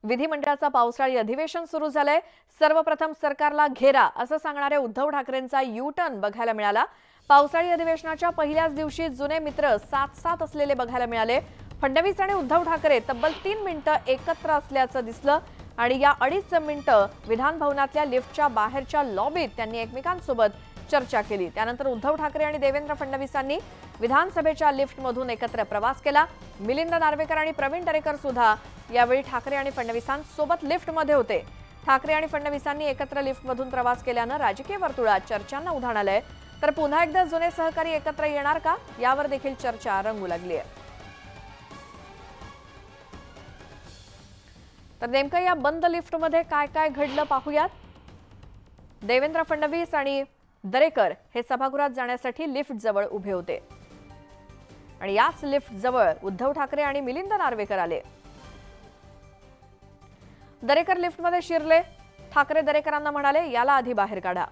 विधिमंडळाचा पावसाळी अधिवेशन सुरू झालंय। सर्वप्रथम सरकारला घेरा असं सांगणारे उद्धव ठाकरेंचा यू टर्न बघायला मिळाला। पावसाळी अधिवेशनाच्या पहिल्याच दिवशी जुने मित्र साथ असलेले बघायला मिळाले। फडणवीस आणि उद्धव ठाकरे तब्बल 3 मिनिटं एकत्र असल्याचं दिसलं आणि या 2.5 मिनिटं विधान भवनातल्या लिफ्टच्या बाहेरच्या लॉबीत त्यांनी एकमेकांसोबत चर्चा केली। त्यानंतर उद्धव ठाकरे आणि देवेंद्र फडणवीसांनी विधानसभेच्या लिफ्टमधून एकत्र प्रवास केला। मिलिंद नार्वेकर आणि प्रवीण दरेकर सुद्धा यावेळी ठाकरे आणि फडणवीसांसोबत लिफ्टमध्ये होते। ठाकरे आणि फडणवीसांनी एकत्र लिफ्टमधून प्रवास केल्यानं राजकीय वर्तुळात चर्चांना उधाण आलंय। तर पुन्हा एकदा जुने सहकारी एकत्र येणार का यावर देखील चर्चा रंगू लागली आहे। तर नेमकं या बंद लिफ्टमध्ये काय काय घडलं पाहूयात। देवेंद्र फडणवीस आणि दरेकर हे सभागृहात जाण्यासाठी लिफ्ट जवळ उभे होते आणि याच लिफ्ट जवळ उद्धव ठाकरे आणि मिलिंद नार्वेकर आले। दरेकर लिफ्टमध्ये शिरले। ठाकरे दरेकरांना म्हणाले, याला आधी बाहेर काढा।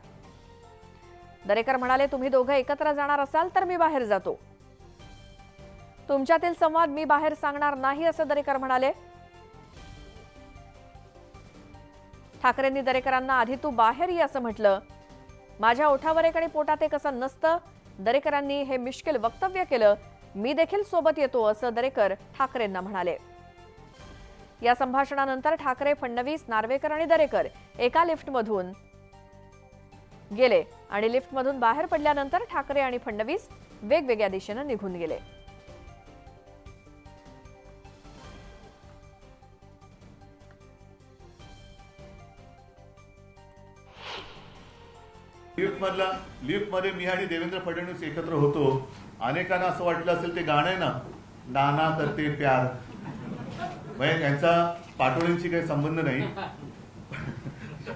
दरेकर म्हणाले, तुम्ही दोघं एकत्र जाणार असाल तर मी बाहेर जातो। तुमच्यातील संवाद मी बाहेर सांगणार नाही असं दरेकर म्हणाले। ठाकरेंनी दरेकरांना आधी तू बाहेर ये असं म्हटलं। माझ्या ओठावर एक आणि पोटात एक असं नसतं। दरेकरांनी हे मिश्किल वक्तव्य केलं। मी देखील सोबत येतो असं दरेकर ठाकरेंना म्हणाले। या संभाषणानंतर ठाकरे, फडणवीस, नार्वेकर आणि दरेकर एका लिफ्टमधून गेले आणि लिफ्टमधून बाहेर पडल्यानंतर ठाकरे आणि फडणवीस वेगवेगळ्या दिशेने निघून गेले। लिफ्टमध्ये मी आणि देवेंद्र फडणवीस एकत्र होतो। अनेकांना असं वाटलं असेल ते गाणं आहे ना, नाना करते प्यार, म्हणजे त्यांचा पाटोळींशी काही संबंध नाही।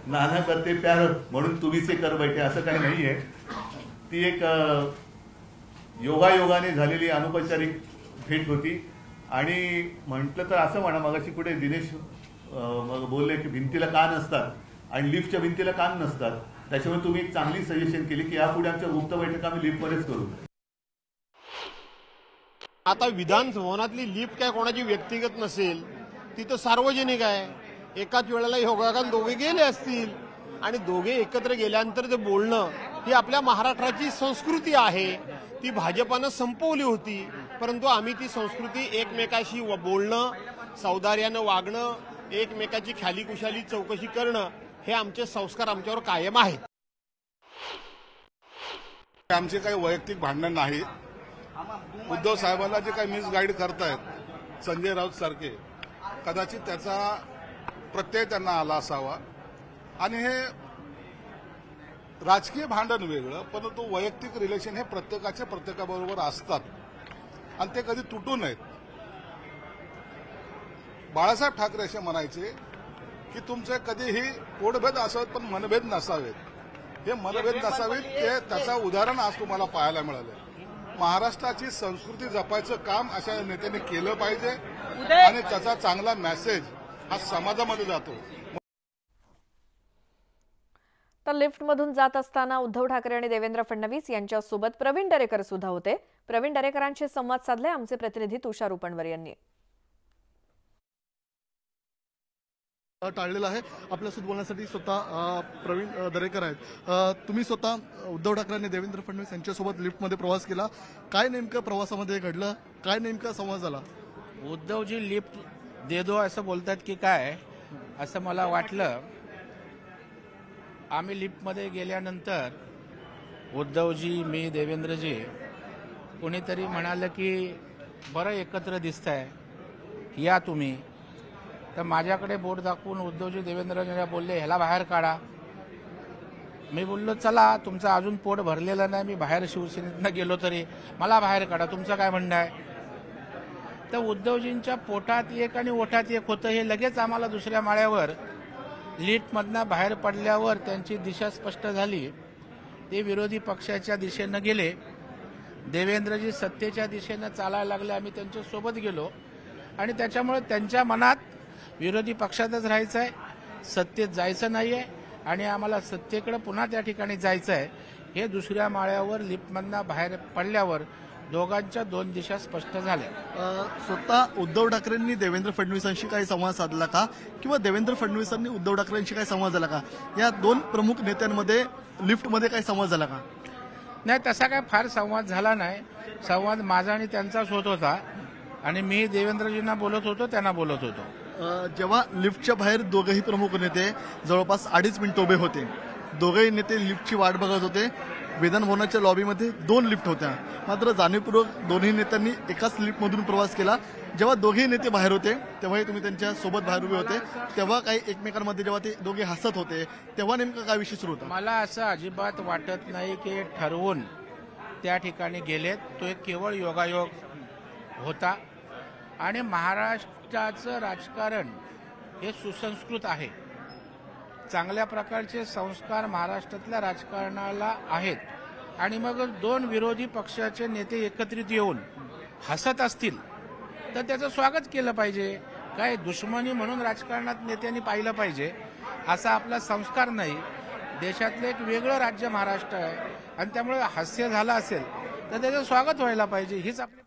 नाना करते प्यार म्हणून तुम्हीच कर बैठे असं काही नाहीये। ती एक योगायोगाने झालेली अनौपचारिक भेट होती आणि म्हटलं तर असं म्हणा, मगाशी कुठे दिनेश बोलले की भिंतीला कान असतात आणि लिफ्टच्या भिंतीला कान नसतात। त्याच्यामुळे तुम्ही एक चांगली सजेशन केली की यापुढे आमच्या गुप्त बैठका आम्ही लिफ्टमध्येच करू। आता विधान भवनातली लिफ्ट काय कोणाची व्यक्तिगत नसेल, ती तर सार्वजनिक आहे। एकाच वेळेला योगायोगाने दोघे गेले असतील आणि दोघे एकत्र गेल्यानंतर ते बोलणं ही आपल्या महाराष्ट्राची संस्कृती आहे। ती भाजपानं संपवली होती, परंतु आम्ही ती संस्कृती एकमेकाशी बोलणं, सौदार्यानं वागणं, एकमेकाची ख्यालीकुशाली चौकशी करणं हे आमचे संस्कार आमच्यावर कायम आहेत। आमचे काही वैयक्तिक भांडण नाही। उद्धव साहेबांना जे काही मिसगाईड करतायत संजय राऊत सारखे, कदाचित त्याचा प्रत्यय त्यांना आला असावा आणि हे राजकीय भांडण वेगळं, परंतु वैयक्तिक रिलेशन हे प्रत्येकाबरोबर असतात आणि ते कधी तुटू नयेत। बाळासाहेब ठाकरे असे म्हणायचे की तुमचे कधीही पोटभेद असावेत पण मनभेद नसावेत। हे मनभेद नसावेत ते त्याचं उदाहरण आज तुम्हाला पाहायला मिळालं। महाराष्ट्राची संस्कृती जपायचं काम अशा नेत्यांनी केलं पाहिजे आणि त्याचा चांगला मेसेज हा समाजामध्ये जातो। तर लिफ्टमधून जात असताना उद्धव ठाकरे आणि देवेंद्र फडणवीस यांच्यासोबत प्रवीण दरेकर सुद्धा होते। प्रवीण दरेकरांशी संवाद साधले आमचे प्रतिनिधी तुषार उपणवर यांनी। टाळलेला आहे। आपल्यासोबत बोलण्यासाठी स्वतः प्रवीण दरेकर आहेत। तुम्ही स्वतः उद्धव ठाकरे आणि देवेंद्र फडणवीस यांच्यासोबत लिफ्टमध्ये प्रवास केला, काय नेमकं प्रवासामध्ये घडलं, काय नेमका संवाद झाला? उद्धवजी लिफ्ट दे दो असं बोलतात की काय असं मला वाटलं। आम्ही लिफ्टमध्ये गेल्यानंतर उद्धवजी, मी, देवेंद्रजी, कोणीतरी म्हणालं की बरं एकत्र दिसताय, या तुम्ही। तर माझ्याकडे बोट दाखवून उद्धवजी देवेंद्रजी बोलले, ह्याला बाहेर काढा। मी बोललो, चला तुमचं अजून पोट भरलेलं नाही, मी बाहेर शिवसेनेतनं गेलो तरी मला बाहेर काढा, तुमचं काय म्हणणं आहे? तर उद्धवजींच्या पोटात एक आणि ओठात एक होतं। हे लगेच आम्हाला दुसऱ्या माळ्यावर लिफ्टमधनं बाहेर पडल्यावर त्यांची दिशा स्पष्ट झाली। ते विरोधी पक्षाच्या दिशेनं गेले। देवेंद्रजी सत्तेच्या दिशेनं चालायला लागले, आम्ही त्यांच्या सोबत गेलो आणि त्याच्यामुळे त्यांच्या मनात विरोधी पक्षातच राहायचं आहे, सत्तेत जायचं नाहीये आणि आम्हाला सत्तेकडे पुन्हा त्या ठिकाणी जायचं आहे। हे दुसऱ्या माळ्यावर लिफ्टमधनं बाहेर पडल्यावर दोघांच्या दोन दिशा स्पष्ट झाल्या. स्वतः उद्धव ठाकरेंनी देवेंद्र फडणवीसांशी काही संवाद साधला का, किंवा देवेंद्र फडणवीसांनी उद्धव ठाकरेंशी काही संवाद झाला का? या दोन प्रमुख नेत्यांमध्ये लिफ्टमध्ये काही संवाद झाला का? नाही, तसा काय फार संवाद झाला नाही. संवाद माझा आणि त्यांचाच होत होता आणि मी देवेंद्रजींना बोलत होतो, त्यांना बोलत होतो. जेव्हा लिफ्टच्या बाहेर दोघेही प्रमुख नेते जवळपास 2.5 मिनिट उभे होते, दोघेही नेते लिफ्टची वाट बघत होते. विधान भवनाच्या लॉबीमध्ये 2 लिफ्ट होत्या, मात्र जाणीवपूर्वक दोन्ही नेत्यांनी एकाच लिफ्टमधून प्रवास केला. जेव्हा दोघेही नेते बाहेर होते तेव्हाही तुम्ही त्यांच्या सोबत बाहेर उभे होते, तेव्हा काही एकमेकांमध्ये जेव्हा ते दोघे हसत होते तेव्हा नेमका काय विषय सुरू होता? मला असं अजिबात वाटत नाही की ठरवून त्या ठिकाणी गेलेत. तो एक केवळ योगायोग होता. आणि महाराष्ट्राचं राजकारण हे सुसंस्कृत आहे. चांगल्या प्रकारचे संस्कार महाराष्ट्रातल्या राजकारणाला आहेत. आणि मग दोन विरोधी पक्षाचे नेते एकत्रित येऊन हसत असतील तर त्याचं स्वागत केलं पाहिजे. काय दुश्मनी म्हणून राजकारणात नेत्यांनी पाहिलं पाहिजे असा आपला संस्कार नाही. देशातलं एक वेगळं राज्य महाराष्ट्र आहे आणि त्यामुळे हास्य झालं असेल तर त्याचं स्वागत व्हायला पाहिजे हीच आपली